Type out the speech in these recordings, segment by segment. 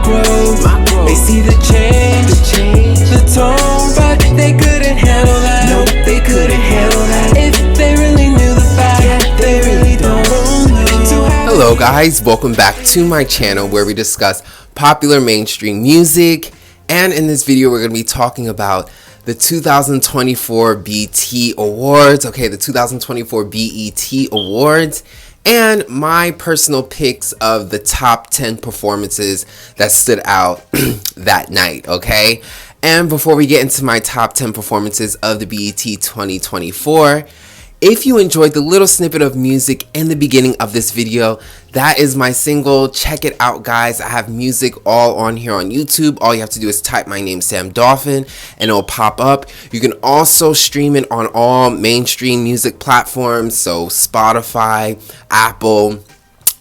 growth. They see the change, the tone, but they couldn't handle that. No, they couldn't handle that. If they really knew the fact, they really don't know. Hello guys, welcome back to my channel where we discuss popular mainstream music, and in this video we're going to be talking about the 2024 BET Awards, the 2024 BET Awards, and my personal picks of the top 10 performances that stood out that night, okay? And before we get into my top 10 performances of the BET 2024, if you enjoyed the little snippet of music in the beginning of this video, that is my single. Check it out, guys. I have music all on here on YouTube. All you have to do is type my name, Sam Dolphin, and it'll pop up. You can also stream it on all mainstream music platforms, so Spotify, Apple.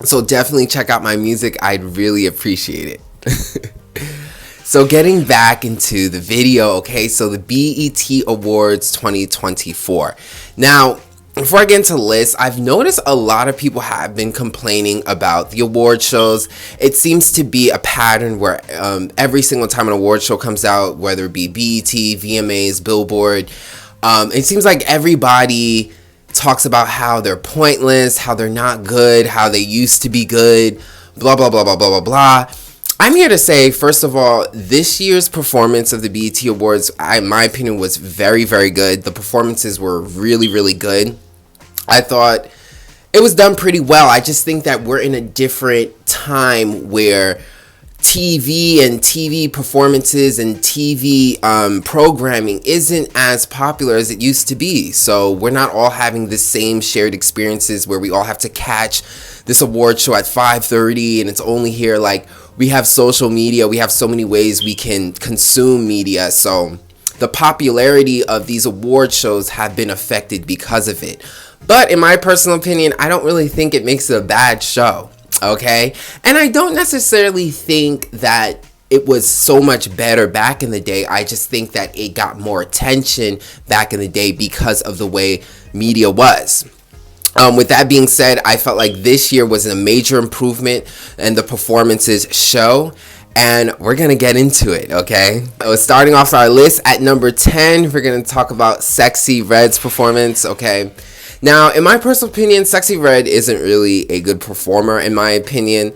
So definitely check out my music. I'd really appreciate it. So getting back into the video, okay, so the BET Awards 2024. Now, before I get into the list, I've noticed a lot of people have been complaining about the award shows. It seems to be a pattern where every single time an award show comes out, whether it be BET, VMAs, Billboard, it seems like everybody talks about how they're pointless, how they're not good, how they used to be good, blah, blah, blah, blah, blah, blah, blah. I'm here to say, first of all, this year's performance of the BET Awards, in my opinion, was very, very good. The performances were really, really good. I thought it was done pretty well. I just think that we're in a different time where TV and TV performances and TV programming isn't as popular as it used to be. So we're not all having the same shared experiences where we all have to catch this award show at 5:30 and it's only here. Like, we have social media, we have so many ways we can consume media. So the popularity of these award shows have been affected because of it. But in my personal opinion, I don't really think it makes it a bad show, okay? And I don't necessarily think that it was so much better back in the day. I just think that it got more attention back in the day because of the way media was. With that being said, I felt like this year was a major improvement in the performances show, and we're gonna get into it, okay? So starting off our list at number 10, we're gonna talk about Sexy Red's performance, okay? Now, in my personal opinion, Sexy Red isn't really a good performer, in my opinion.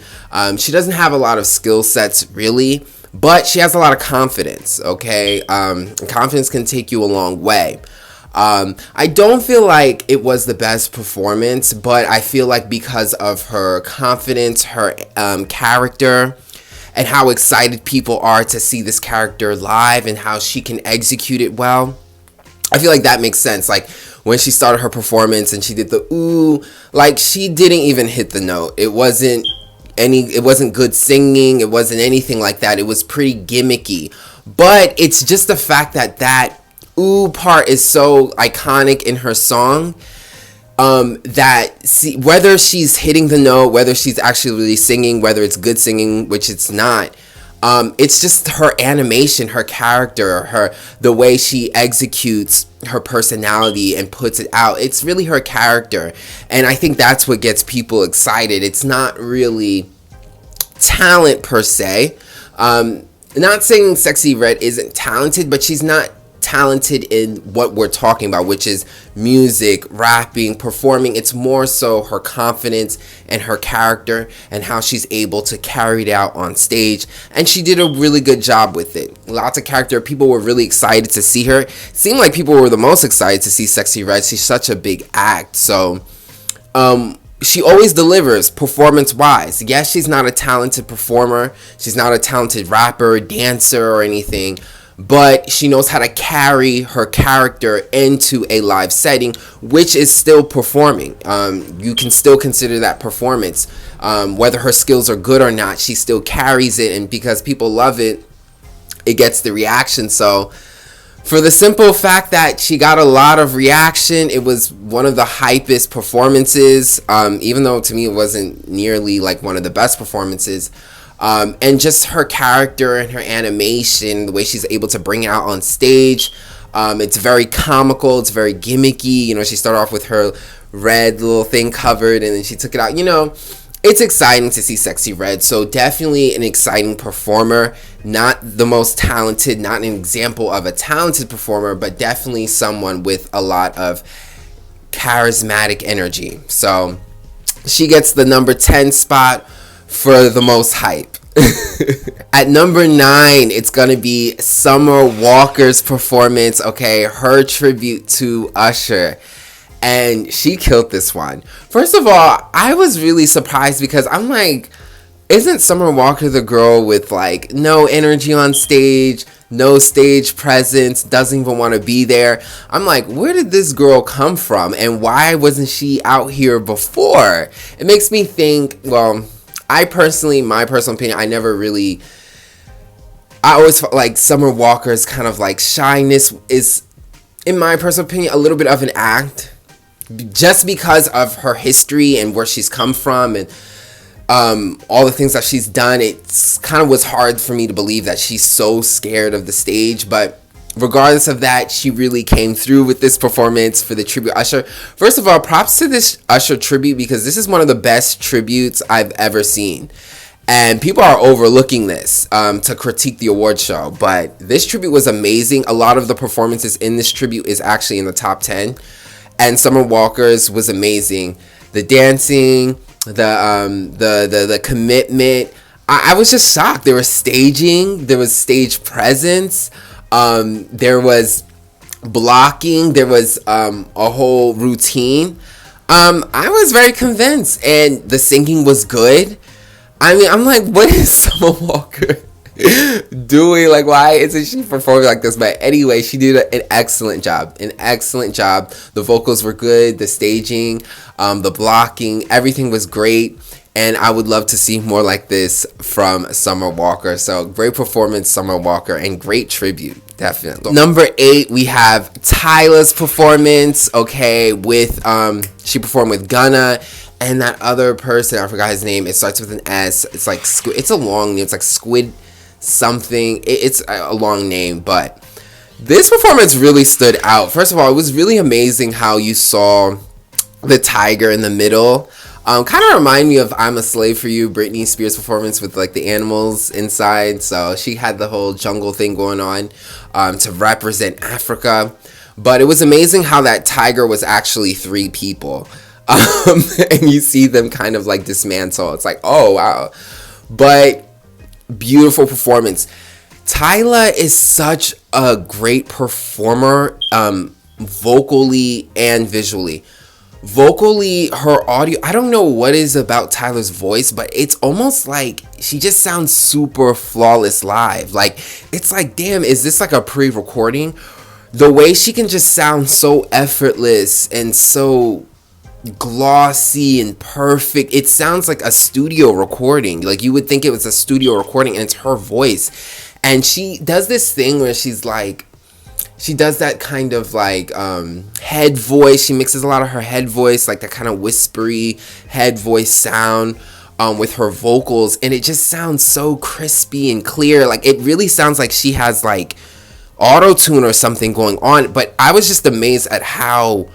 She doesn't have a lot of skill sets, really, but she has a lot of confidence, okay? Confidence can take you a long way. I don't feel like it was the best performance, but I feel like because of her confidence, her character, and how excited people are to see this character live and how she can execute it well, I feel like that makes sense. Like, when she started her performance and she did the ooh, like, she didn't even hit the note. It wasn't good singing. It wasn't anything like that. It was pretty gimmicky. But it's just the fact that ooh part is so iconic in her song, whether she's hitting the note, whether she's actually really singing, whether it's good singing, which it's not, it's just her animation, her character, the way she executes her personality and puts it out. It's really her character, and I think that's what gets people excited. It's not really talent per se. Not saying Sexy Red isn't talented, but she's not talented in what we're talking about, which is music, rapping, performing. It's more so her confidence and her character and how she's able to carry it out on stage, and she did a really good job with it. Lots of character. People were really excited to see her. It seemed like people were the most excited to see Sexy Red. She's such a big act, so she always delivers performance-wise. Yes, she's not a talented performer. She's not a talented rapper, dancer, or anything, but she knows how to carry her character into a live setting, which is still performing. You can still consider that performance. Whether her skills are good or not, she still carries it, and because people love it, it gets the reaction. So for the simple fact that she got a lot of reaction, it was one of the hypest performances, even though to me it wasn't nearly like one of the best performances. And just her character and her animation, the way she's able to bring it out on stage, it's very comical, it's very gimmicky. You know, she started off with her red little thing covered, and then she took it out. You know, it's exciting to see Sexy Red. So definitely an exciting performer. Not the most talented, not an example of a talented performer, but definitely someone with a lot of charismatic energy. So she gets the number 10 spot for the most hype. At number 9, it's gonna be Summer Walker's performance. Okay, her tribute to Usher. And she killed this one. First of all, I was really surprised because I'm like, isn't Summer Walker the girl with like no energy on stage, no stage presence, doesn't even want to be there? I'm like, where did this girl come from? And why wasn't she out here before? It makes me think, well, my personal opinion, I always felt like Summer Walker's kind of like shyness is, in my personal opinion, a little bit of an act. Just because of her history and where she's come from and all the things that she's done, it's kind of was hard for me to believe that she's so scared of the stage. But regardless of that, she really came through with this performance for the tribute Usher. First of all, props to this Usher tribute because this is one of the best tributes I've ever seen. And people are overlooking this to critique the award show. But this tribute was amazing. A lot of the performances in this tribute is actually in the top 10. And Summer Walker's was amazing. The dancing, the commitment. I was just shocked. There was staging. There was stage presence. There was blocking. There was a whole routine. I was very convinced. And the singing was good. I mean, I'm like, what is Summer Walker doing? Like, why isn't she performing like this? But anyway, she did an excellent job. The vocals were good. The staging, the blocking, everything was great. And I would love to see more like this from Summer Walker. So great performance, Summer Walker, and great tribute, definitely. Number 8, we have Tyla's performance. Okay, with she performed with Gunna. And that other person, I forgot his name. It starts with an S. It's like it's a long name. It's like Squid something. It's a long name, but this performance really stood out. First of all, it was really amazing how you saw the tiger in the middle. Kind of remind me of "I'm a Slave for You," Britney Spears' performance with like the animals inside. So she had the whole jungle thing going on to represent Africa. But it was amazing how that tiger was actually 3 people. And you see them kind of like dismantle. It's like, oh wow. But beautiful performance. Tyla is such a great performer, vocally and visually. Vocally, her audio, I don't know what is about Tyla's voice, but it's almost like she just sounds super flawless live. Like, it's like, damn, is this like a pre-recording? The way she can just sound so effortless and so glossy and perfect. It sounds like a studio recording. Like, you would think it was a studio recording, and it's her voice. And she does this thing where she's like, she does that kind of like head voice. She mixes a lot of her head voice, like that kind of whispery head voice sound with her vocals, and it just sounds so crispy and clear. Like, it really sounds like she has like auto-tune or something going on. But I was just amazed at how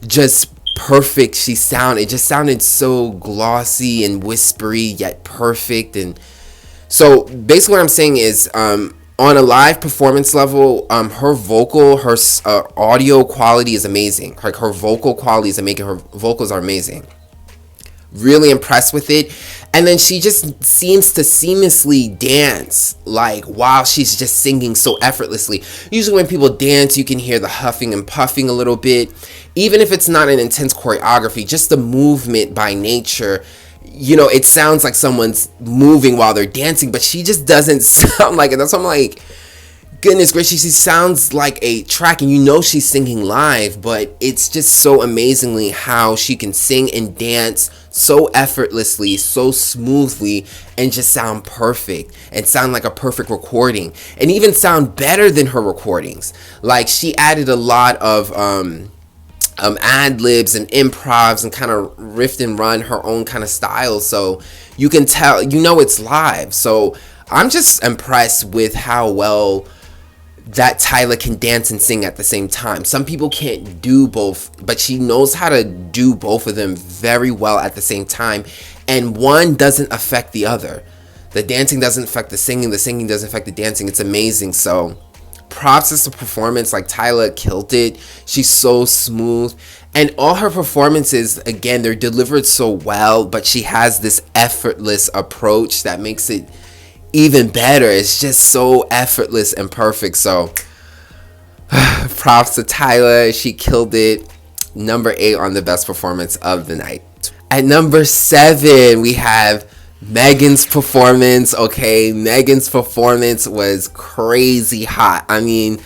just perfect she sounded. It just sounded so glossy and whispery yet perfect. And so basically what I'm saying is on a live performance level, her vocal, her audio quality is amazing. Like, her vocal quality is amazing. Her vocals are amazing. Really impressed with it. And then she just seems to seamlessly dance, like, while she's just singing so effortlessly. Usually when people dance, you can hear the huffing and puffing a little bit. Even if it's not an intense choreography, just the movement by nature, you know, it sounds like someone's moving while they're dancing, but she just doesn't sound like it. That's why I'm like, goodness gracious, she sounds like a track, and you know she's singing live, but it's just so amazingly how she can sing and dance so effortlessly, so smoothly, and just sound perfect, and sound like a perfect recording, and even sound better than her recordings. Like, she added a lot of ad-libs and improvs and kind of riff and run her own kind of style, so you can tell, you know, it's live. So I'm just impressed with how well that Tyla can dance and sing at the same time. Some people can't do both, but she knows how to do both of them very well at the same time. and one doesn't affect the other. The dancing doesn't affect the singing doesn't affect the dancing. It's amazing. So props to the performance. Like, Tyla killed it. She's so smooth, and all her performances, again, they're delivered so well, but she has this effortless approach that makes it even better. It's just so effortless and perfect. So props to Tyla. She killed it. Number 8 on the best performance of the night. At number 7, we have Megan's performance. Okay, Megan's performance was crazy hot. I mean,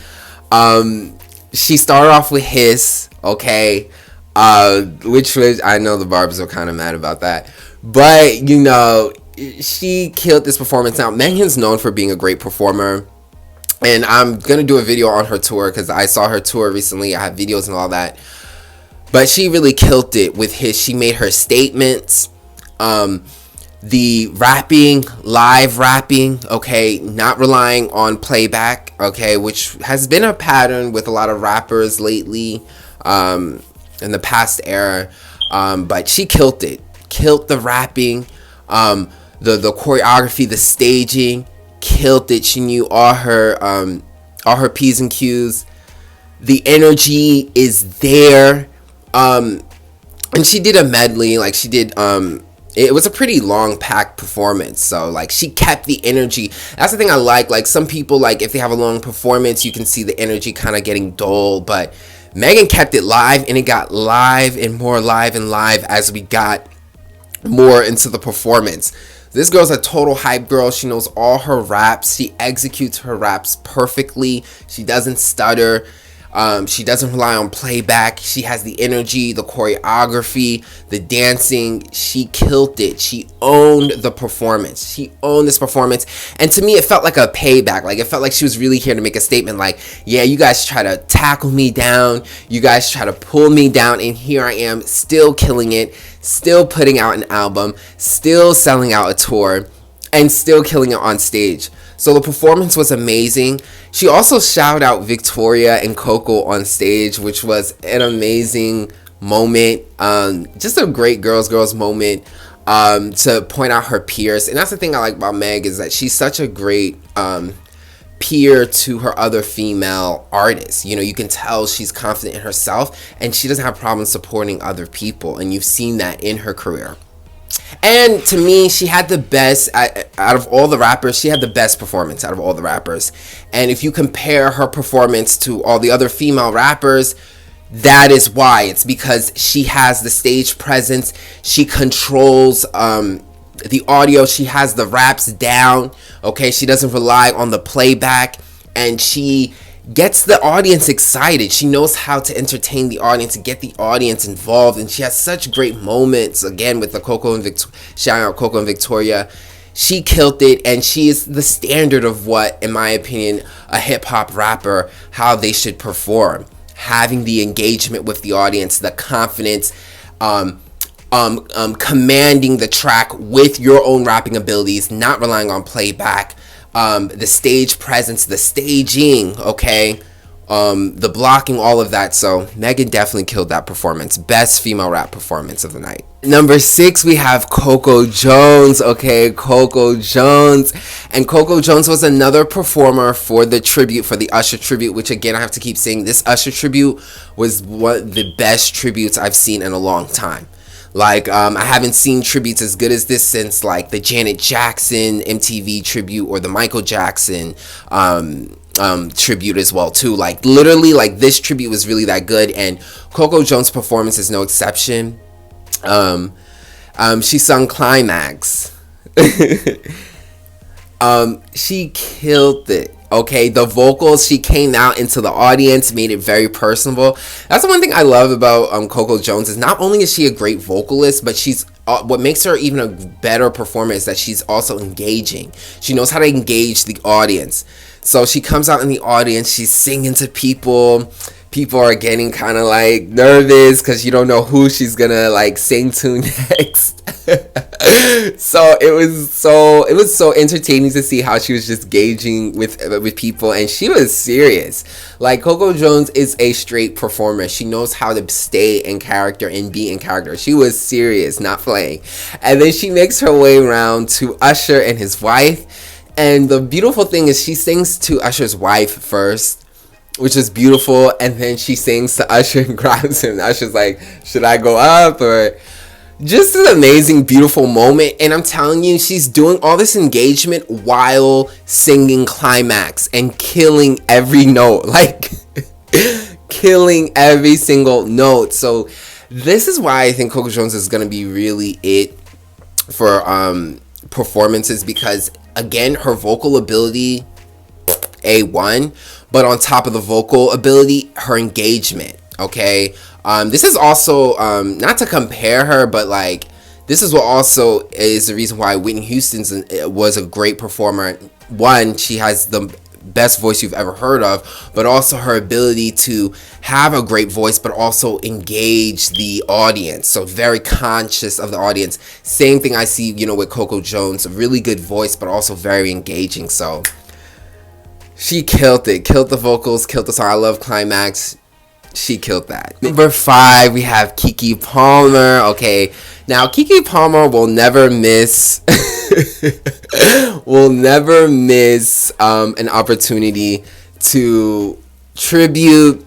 she started off with Hiss, okay, which was, I know the Barbs are kind of mad about that, but you know, she killed this performance. Now, Megan's known for being a great performer, and I'm gonna do a video on her tour because I saw her tour recently. I have videos and all that, but she really killed it with Hiss. She made her statements. The rapping, live rapping, okay, not relying on playback, okay, which has been a pattern with a lot of rappers lately, in the past era, but she killed it. Killed the rapping, the choreography, the staging, killed it. She knew all her P's and Q's. The energy is there, and she did a medley, like she did, it was a pretty long packed performance, so like she kept the energy. That's the thing I like some people, like if they have a long performance, you can see the energy kind of getting dull, but Megan kept it live, and it got live and more live and live as we got more into the performance. This girl's a total hype girl. She knows all her raps. She executes her raps perfectly. She doesn't stutter. She doesn't rely on playback. She has the energy, the choreography, the dancing. She killed it. She owned the performance. She owned this performance. And to me, it felt like a payback. Like, it felt like she was really here to make a statement like, yeah, you guys try to tackle me down. You guys try to pull me down. And here I am, still killing it, still putting out an album, still selling out a tour, and still killing it on stage. So the performance was amazing. She also shouted out Victoria and Koko on stage, which was an amazing moment. Just a great girls moment, to point out her peers. And that's the thing I like about Meg, is that she's such a great peer to her other female artists. You know, you can tell she's confident in herself, and she doesn't have problems supporting other people. And you've seen that in her career. And to me, she had the best, out of all the rappers, she had the best performance out of all the rappers. And if you compare her performance to all the other female rappers, that is why. It's because she has the stage presence. She controls the audio. She has the raps down. Okay, she doesn't rely on the playback. And she gets the audience excited. She knows how to entertain the audience and get the audience involved, and she has such great moments, again, with the shouting out Koko and Victoria. She killed it, and she is the standard of what, in my opinion, a hip-hop rapper, how they should perform. Having the engagement with the audience, the confidence, commanding the track with your own rapping abilities, not relying on playback. The stage presence, the staging, okay, the blocking, all of that. So Megan definitely killed that performance. Best female rap performance of the night. Number 6, we have Koko Jones. Okay, Koko Jones. And Koko Jones was another performer for the tribute, for the Usher tribute, which again, I have to keep saying, this Usher tribute was one of the best tributes I've seen in a long time. Like, I haven't seen tributes as good as this since, like, the Janet Jackson MTV tribute, or the Michael Jackson tribute as well, too. Like, literally, like, this tribute was really that good, and Koko Jones' performance is no exception. She sung Climax. She killed it. Okay, the vocals, she came out into the audience, made it very personable. That's the one thing I love about Koko Jones, is not only is she a great vocalist, but she's what makes her even a better performer is that she's also engaging. She knows how to engage the audience. So she comes out in the audience, she's singing to people, people are getting kind of like nervous because you don't know who she's gonna like sing to next. So it was so entertaining to see how she was just gauging with people, and she was serious. Like, Koko Jones is a straight performer. She knows how to stay in character and be in character. She was serious, not playing. And then she makes her way around to Usher and his wife, and the beautiful thing is she sings to Usher's wife first, which is beautiful, and then she sings to Usher and grabs him. Usher's like, should I go up? Or just an amazing, beautiful moment. And I'm telling you, she's doing all this engagement while singing climax and killing every note, like killing every single note. So this is why I think Koko Jones is going to be really it for performances, because again, her vocal ability, A1, but on top of the vocal ability, her engagement, okay? This is also, not to compare her, but like, this is what also is the reason why Whitney Houston was a great performer. One, she has the best voice you've ever heard of, but also her ability to have a great voice, but also engage the audience. So very conscious of the audience. Same thing I see, you know, with Koko Jones, a really good voice, but also very engaging. So she killed it, killed the vocals, killed the song. I love climax. She killed that. Number 5, we have Kiki Palmer. Okay, now Kiki Palmer will never miss an opportunity to tribute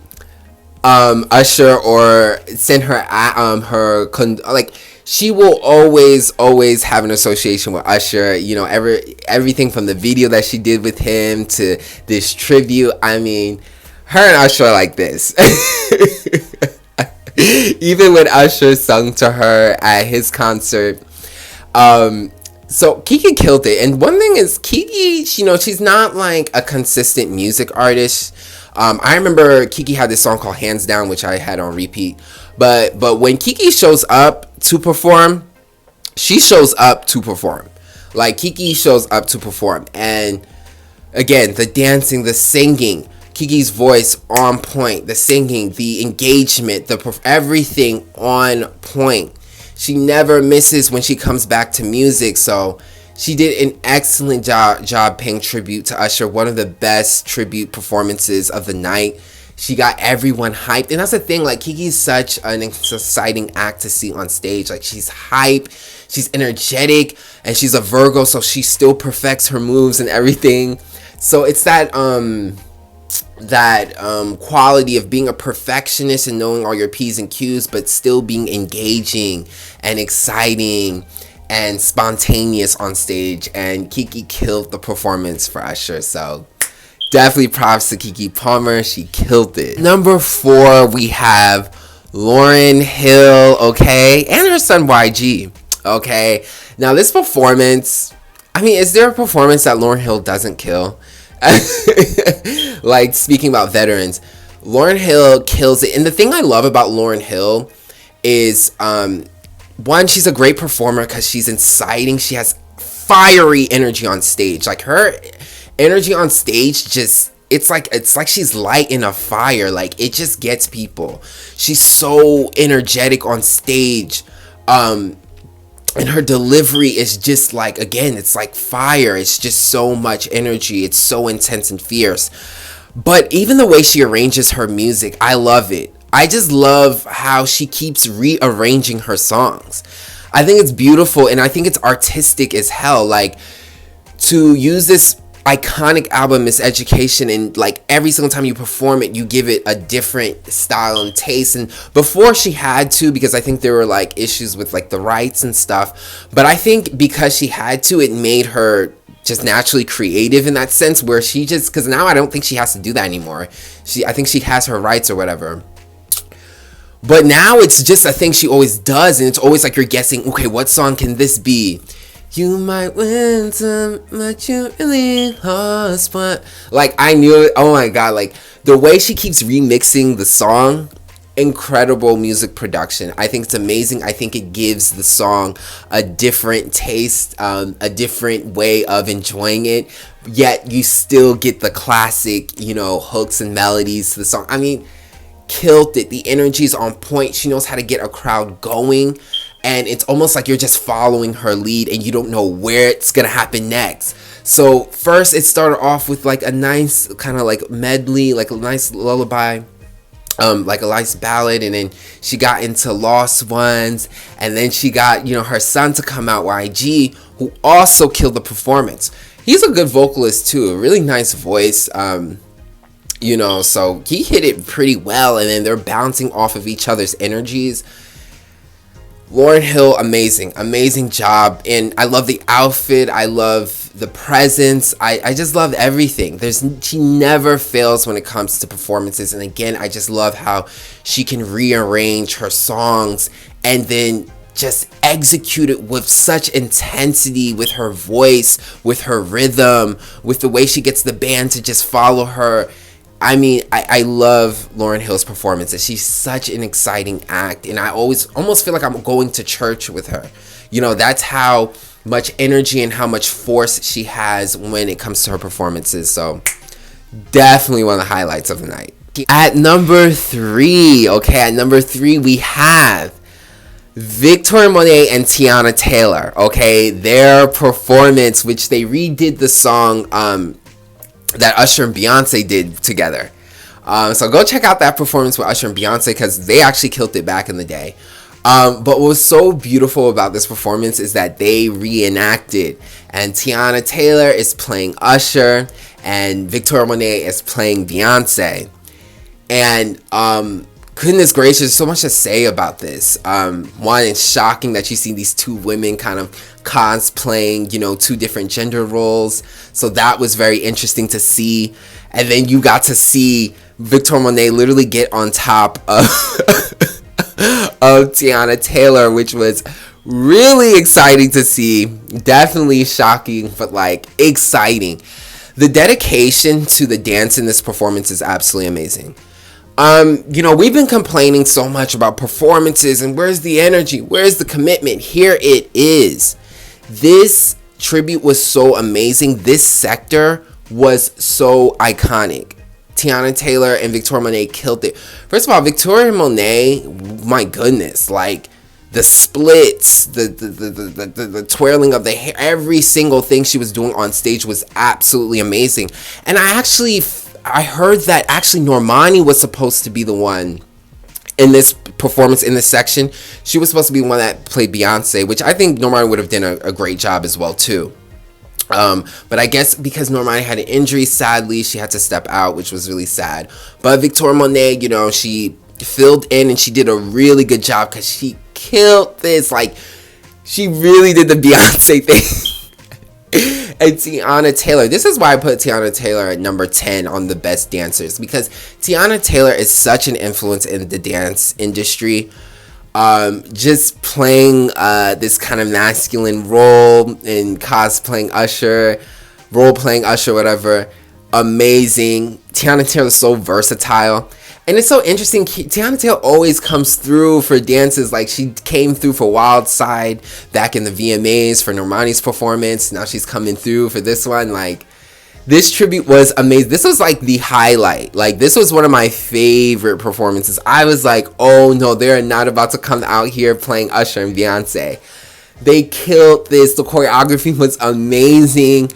Usher or send her like, she will always have an association with Usher. You know, everything from the video that she did with him to this tribute. I mean, her and Usher are like this. Even when Usher sung to her at his concert. So Kiki killed it. And one thing is, Kiki, you know, she's not like a consistent music artist. I remember Kiki had this song called Hands Down, which I had on repeat. But when Kiki shows up to perform, she shows up to perform. Like, Kiki shows up to perform. And again, the dancing, the singing, Kiki's voice on point, the singing, the engagement, everything on point. She never misses when she comes back to music. So she did an excellent job paying tribute to Usher. One of the best tribute performances of the night. She got everyone hyped. And that's the thing, like, Kiki's such an exciting act to see on stage. Like, she's hype, she's energetic, and she's a Virgo, so she still perfects her moves and everything. So it's that quality of being a perfectionist and knowing all your P's and Q's, but still being engaging and exciting and spontaneous on stage. And Kiki killed the performance for Usher. So definitely props to Kiki Palmer. She killed it. Number 4, we have Lauryn Hill, okay, and her son YG, okay. Now this performance, I mean, is there a performance that Lauryn Hill doesn't kill? Like, speaking about veterans, Lauryn Hill kills it. And the thing I love about Lauryn Hill is, one, she's a great performer because she's inciting. She has fiery energy on stage. Like, her energy on stage just, it's like she's lighting a fire. Like, it just gets people. She's so energetic on stage. And her delivery is just like, again, it's like fire. It's just so much energy. It's so intense and fierce. But even the way she arranges her music, I love it. I just love how she keeps rearranging her songs. I think it's beautiful, and I think it's artistic as hell. Like, to use this iconic album, Miseducation, and like every single time you perform it, you give it a different style and taste. And before she had to, because I think there were like issues with like the rights and stuff, but I think because she had to, it made her just naturally creative in that sense, where she just, because now I don't think she has to do that anymore. I think she has her rights or whatever. But now it's just a thing she always does, and it's always like you're guessing, okay, what song can this be? You might win some, but you really lost. But like, I knew it. Oh my god! Like, the way she keeps remixing the song, incredible music production. I think it's amazing. I think it gives the song a different taste, a different way of enjoying it. Yet you still get the classic, you know, hooks and melodies to the song. I mean, killed it. The energy is on point. She knows how to get a crowd going, and it's almost like you're just following her lead and you don't know where it's gonna happen next. So first it started off with like a nice kind of like medley, like a nice lullaby, like a nice ballad, and then she got into Lost Ones, and then she got, you know, her son to come out, YG, who also killed the performance. He's a good vocalist too, a really nice voice, you know, so he hit it pretty well, and then they're bouncing off of each other's energies. Lauryn Hill, amazing job, and I love the outfit, I love the presence, I just love everything. She never fails when it comes to performances, and again, I just love how she can rearrange her songs and then just execute it with such intensity, with her voice, with her rhythm, with the way she gets the band to just follow her. I mean, I love Lauryn Hill's performances. She's such an exciting act, and I almost feel like I'm going to church with her. You know, that's how much energy and how much force she has when it comes to her performances. So definitely one of the highlights of the night. At number 3, we have Victoria Monet and Tiana Taylor. Okay, their performance, which they redid the song that Usher and Beyonce did together. So go check out that performance with Usher and Beyonce, because they actually killed it back in the day. But what was so beautiful about this performance is that they reenacted, and Tiana Taylor is playing Usher and Victoria Monet is playing Beyonce. And goodness gracious, there's so much to say about this. One, it's shocking that you see these two women kind of cosplaying, you know, two different gender roles. So that was very interesting to see. And then you got to see Victoria Monet literally get on top of of Tiana Taylor, which was really exciting to see. Definitely shocking, but like exciting. The dedication to the dance in this performance is absolutely amazing. You know, we've been complaining so much about performances and where's the energy, where's the commitment. Here it is. This tribute was so amazing. This sector was so iconic. Tiana Taylor and Victoria Monet killed it. First of all, Victoria Monet, my goodness, like the splits, the twirling of the hair, every single thing she was doing on stage was absolutely amazing. And I heard that actually Normani was supposed to be the one in this performance, in this section. She was supposed to be the one that played Beyonce, which I think Normani would have done a great job as well too. But I guess because Normani had an injury, sadly, she had to step out, which was really sad. But Victoria Monet, you know, she filled in and she did a really good job, because she killed this. Like, she really did the Beyonce thing. And Tiana Taylor, this is why I put Tiana Taylor at number 10 on the best dancers, because Tiana Taylor is such an influence in the dance industry. Just playing this kind of masculine role and cosplaying Usher, role playing Usher, whatever. Amazing. Tiana Taylor is so versatile. And it's so interesting, Tiana Taylor always comes through for dances. Like, she came through for Wild Side back in the VMAs for Normani's performance. Now she's coming through for this one. Like, this tribute was amazing. This was like the highlight. Like, this was one of my favorite performances. I was like, oh no, they're not about to come out here playing Usher and Beyonce. They killed this. The choreography was amazing.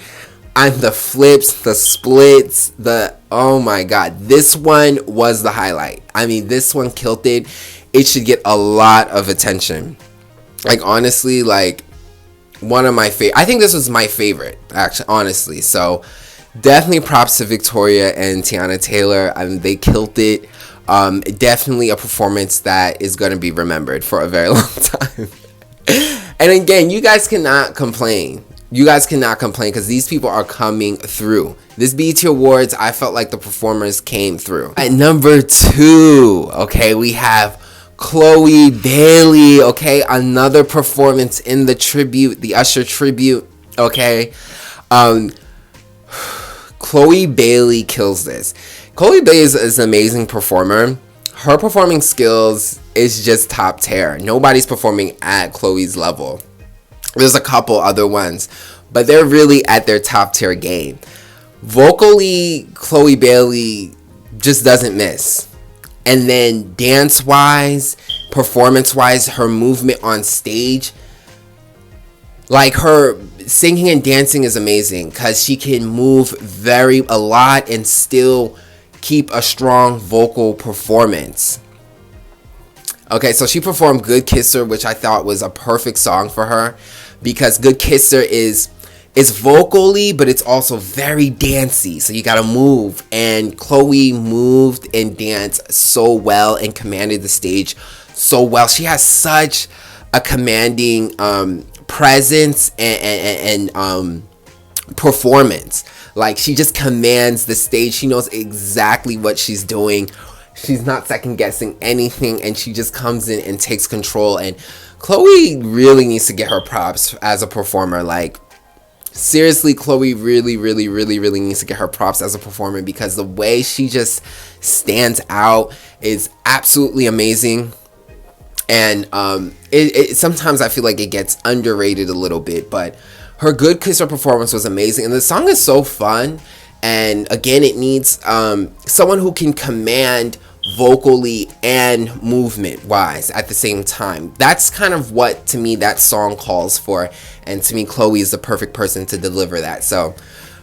And the flips, the splits, oh my god, this one was the highlight. I mean, this one killed it. It should get a lot of attention. Like, honestly, like, one of my favorite. I think this was my favorite, actually, honestly. So, definitely props to Victoria and Tiana Taylor. I mean, they killed it. Definitely a performance that is going to be remembered for a very long time. And again, you guys cannot complain. You guys cannot complain, because these people are coming through. This BET Awards, I felt like the performers came through. At number 2, okay, we have Chloe Bailey, okay, another performance in the tribute, the Usher tribute, okay. Chloe Bailey kills this. Chloe Bailey is an amazing performer. Her performing skills is just top tier. Nobody's performing at Chloe's level. There's a couple other ones, but they're really at their top tier game. Vocally, Chloe Bailey just doesn't miss. And then dance-wise, performance-wise, her movement on stage, like her singing and dancing is amazing because she can move a lot and still keep a strong vocal performance. Okay, so she performed Good Kisser, which I thought was a perfect song for her because Good Kisser is vocally, but it's also very dancey. So you gotta move. And Chloe moved and danced so well and commanded the stage so well. She has such a commanding presence and performance. Like, she just commands the stage. She knows exactly what she's doing. She's not second guessing anything, and she just comes in and takes control. And Chloe really needs to get her props as a performer. Like, seriously, Chloe really needs to get her props as a performer because the way she just stands out is absolutely amazing. And sometimes I feel like it gets underrated a little bit, but her Good Kisser performance was amazing. And the song is so fun. And again, it needs someone who can command vocally and movement wise at the same time. That's kind of what, to me, that song calls for. And to me, Chloe is the perfect person to deliver that. So,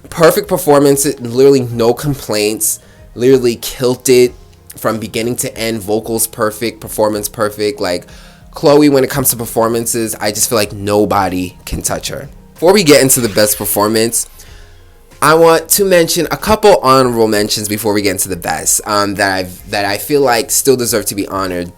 perfect performance, literally no complaints, literally killed it from beginning to end. Vocals perfect, performance perfect. Like, Chloe, when it comes to performances, I just feel like nobody can touch her. Before we get into the best performance, I want to mention a couple honorable mentions before we get into the best that I feel like still deserve to be honored.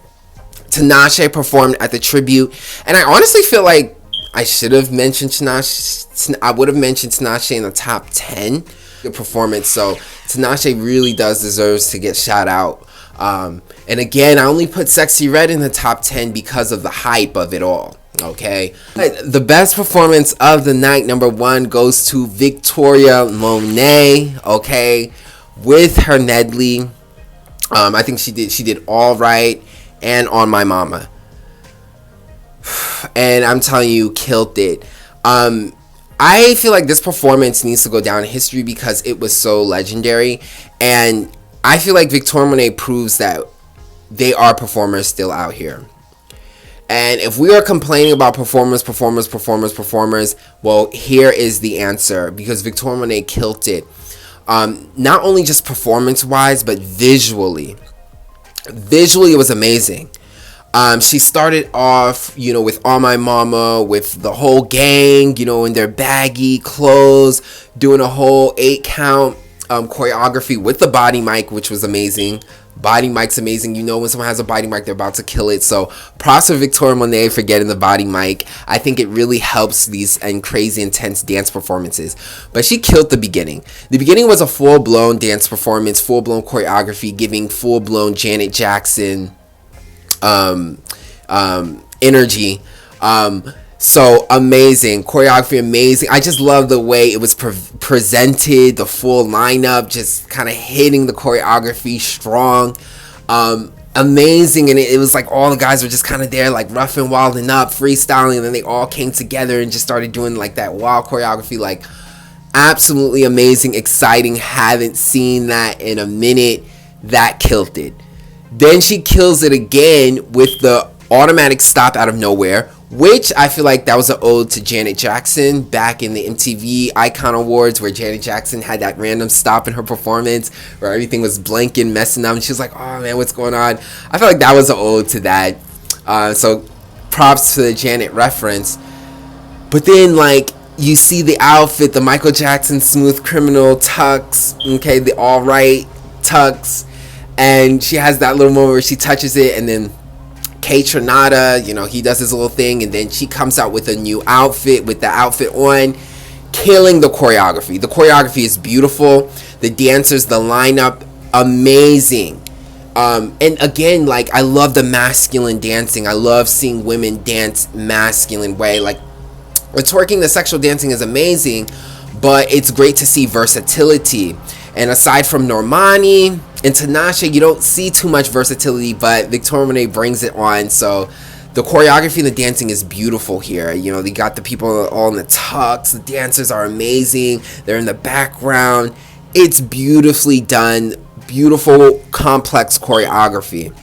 Tinashe performed at the tribute, and I honestly feel like I should have mentioned Tinashe. I would have mentioned Tinashe in the top 10. Good performance, so Tinashe really deserves to get shout out. And again, I only put Sexy Red in the top 10 because of the hype of it all. Okay, the best performance of the night, number 1, goes to Victoria Monet. Okay, with her Nedley. I think she did All Right and On My Mama, and I'm telling you, killed it. I feel like this performance needs to go down in history because it was so legendary, and I feel like Victoria Monet proves that they are performers still out here. And if we are complaining about performers, well, here is the answer, because Victoria Monet killed it. Not only just performance-wise, but visually. Visually, it was amazing. She started off, with On My Mama, with the whole gang, in their baggy clothes, doing a whole 8-count choreography with the body mic, which was amazing. Body mic's amazing. When someone has a body mic, they're about to kill it. So props to Victoria Monet for getting the body mic. I think it really helps these and crazy intense dance performances. But she killed the beginning. The beginning was a full-blown dance performance, full-blown choreography, giving full-blown Janet Jackson energy. So amazing. Choreography amazing. I just love the way it was presented, the full lineup, just kind of hitting the choreography strong. Amazing. And it was like all the guys were just kind of there, like rough and wilding up, freestyling, and then they all came together and just started doing like that wild choreography. Like, absolutely amazing, exciting. Haven't seen that in a minute. That killed it. Then she kills it again with the automatic stop out of nowhere, which I feel like that was an ode to Janet Jackson back in the MTV Icon Awards, where Janet Jackson had that random stop in her performance where everything was blanking, messing up, and she was like, oh man, what's going on? I feel like that was an ode to that. So props to the Janet reference. But then, like, you see the outfit, the Michael Jackson Smooth Criminal tux, okay, the All Right tux, and she has that little moment where she touches it, and then K Tronada, he does his little thing, and then she comes out with a new outfit, with the outfit on, killing the choreography. The choreography is beautiful. The dancers, the lineup, amazing. And again, like, I love the masculine dancing. I love seeing women dance masculine way. Like, the twerking, the sexual dancing is amazing, but it's great to see versatility. And aside from Normani and Tinashe, you don't see too much versatility, but Victoria Monet brings it on. So the choreography and the dancing is beautiful here. They got the people all in the tux. The dancers are amazing. They're in the background. It's beautifully done beautiful, complex choreography.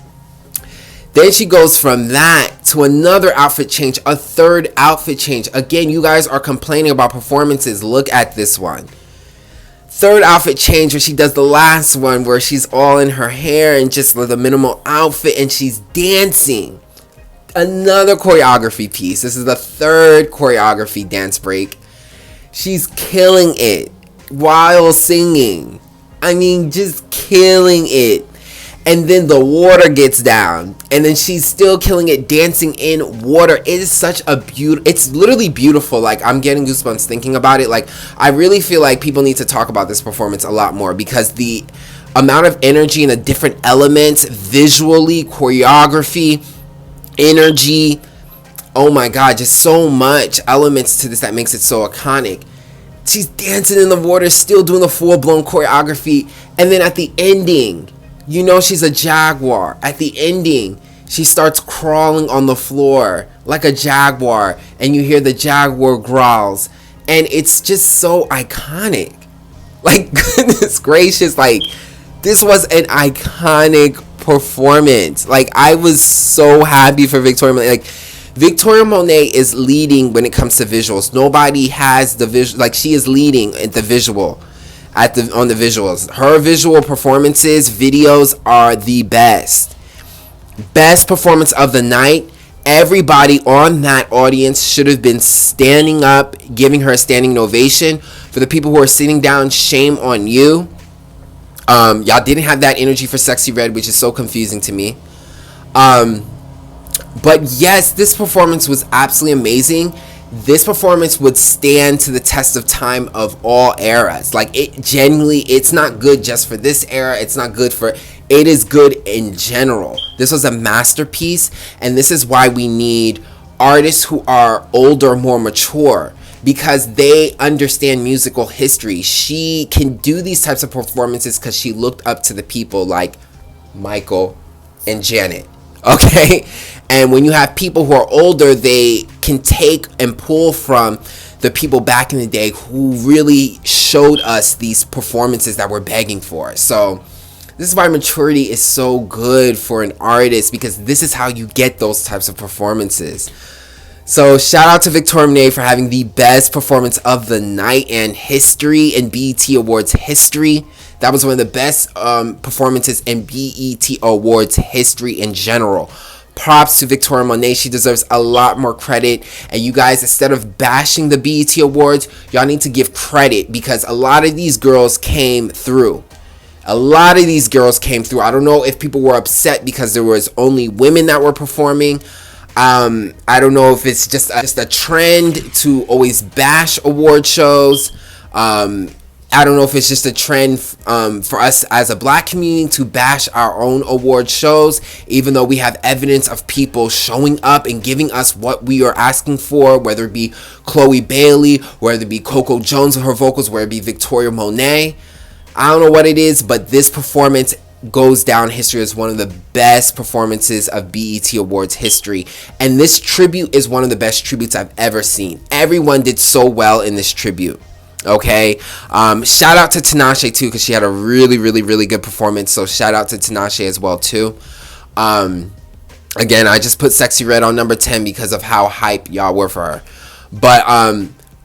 Then she goes from that to another outfit change, a third outfit change. Again, you guys are complaining about performances. Look at this one. Third outfit change where she does the last one where she's all in her hair and just with a minimal outfit and she's dancing. Another choreography piece. This is the third choreography dance break. She's killing it while singing. I mean, just killing it. And then the water gets down. And then she's still killing it dancing in water. It is such a it's literally beautiful. Like, I'm getting goosebumps thinking about it. Like, I really feel like people need to talk about this performance a lot more because the amount of energy and the different elements, visually, choreography, energy, oh my god, just so much elements to this that makes it so iconic. She's dancing in the water, still doing the full-blown choreography, and then at the ending, you know she's a jaguar. At the ending, she starts crawling on the floor like a jaguar, and you hear the jaguar growls, and it's just so iconic. Like, goodness gracious, like, this was an iconic performance. Like, I was so happy for Victoria Monet. Like, Victoria Monet is leading when it comes to visuals. Nobody has the visual. Like, she is leading at the visual, on the visuals. Her visual performances, videos are the best. Best performance of the night. Everybody on that audience should have been standing up, giving her a standing ovation. For the people who are sitting down, shame on you. Y'all didn't have that energy for Sexy Red, which is so confusing to me. But yes, this performance was absolutely amazing. This performance would stand to the test of time of all eras. Like, it genuinely, it's not good just for this era. It's not good for, it is good in general. This was a masterpiece, and this is why we need artists who are older, more mature, because they understand musical history. She can do these types of performances because she looked up to the people like Michael and Janet. Okay? And when you have people who are older, they can take and pull from the people back in the day who really showed us these performances that we're begging for. So this is why maturity is so good for an artist, because this is how you get those types of performances. So shout out to Victoria Monet for having the best performance of the night and history in BET Awards history. That was one of the best performances in BET Awards history in general. Props to Victoria Monet. She deserves a lot more credit. And you guys, instead of bashing the BET Awards, y'all need to give credit, because a lot of these girls came through. A lot of these girls came through. I don't know if people were upset because there was only women that were performing. I don't know if it's just a trend to always bash award shows. I don't know if it's just a trend for us as a black community to bash our own award shows, even though we have evidence of people showing up and giving us what we are asking for, whether it be Chloe Bailey, whether it be Koko Jones with her vocals, whether it be Victoria Monet. I don't know what it is, but this performance goes down history as one of the best performances of BET Awards history. And this tribute is one of the best tributes I've ever seen. Everyone did so well in this tribute. Okay, shout out to Tinashe too, because she had a really good performance. So shout out to Tinashe as well too. Again, I just put Sexy Red on number 10 because of how hype y'all were for her. But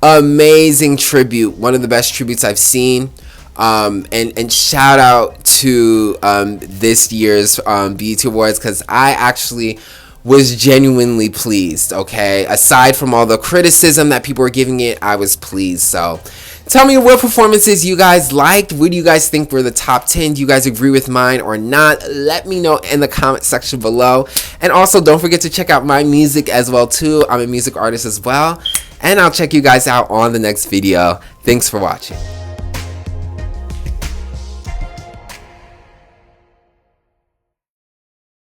amazing tribute, one of the best tributes I've seen. And shout out to this year's BET Awards, because I actually was genuinely pleased. Okay, aside from all the criticism that people were giving it, I was pleased. So tell me what performances you guys liked. What do you guys think were the top 10? Do you guys agree with mine or not? Let me know in the comment section below. And also, don't forget to check out my music as well too. I'm a music artist as well. And I'll check you guys out on the next video. Thanks for watching.